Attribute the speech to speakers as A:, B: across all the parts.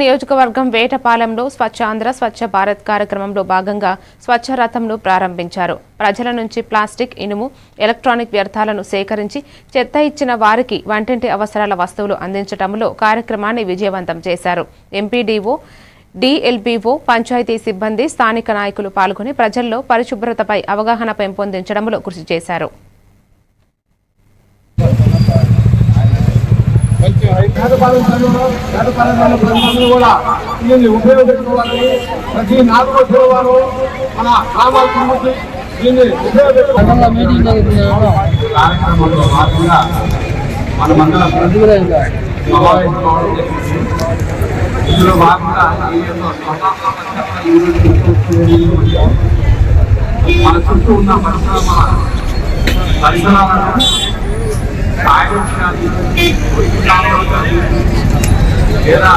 A: నియోజకవర్గం వేటపాలెంలో స్వచ్ఛ ఆంధ్ర స్వచ్ఛ భారత్ కార్యక్రమంలో భాగంగా స్వచ్ఛ రథంను ప్రారంభించారు. ప్రజల నుంచి ప్లాస్టిక్, ఇనుము, ఎలక్ట్రానిక్ వ్యర్థాలను సేకరించి చెత్త ఇచ్చిన వారికి వంటింటి అవసరాల వస్తువులు అందించడంలో కార్యక్రమాన్ని విజయవంతం చేశారు. ఎంపీడీఓ, డీఎల్బీఓ, పంచాయతీ సిబ్బంది, స్థానిక నాయకులు పాల్గొని ప్రజల్లో పరిశుభ్రతపై అవగాహన పెంపొందించడంలో కృషి చేశారు.
B: ఉపయోగించుకోవాలని ప్రతి నాలుగో సేవాలు మన గ్రామాల దీన్ని కార్యక్రమంలో భాగంగా మన మండలం ఇందులో భాగంగా మన చుట్టూ ఉన్న పరిసరాలను లేదా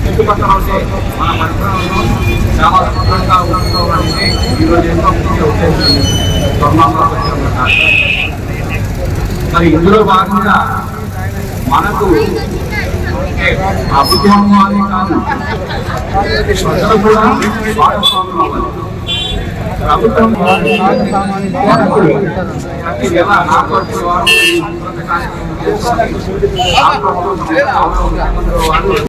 B: చుట్టుపక్కల ఉంటే మన పరిసరాలను చాలా శుభ్రంగా ఉంచుకోవాలంటే ఈరోజు ఎంతో ముఖ్య ఉద్దేశం. మరి ఇందులో భాగంగా మనకు అభిజ్ఞానం కాదు, ప్రజలు కూడా భాగస్వాములు అవ్వాలి. ప్రభుత్వం ప్రతి నెల వాళ్ళు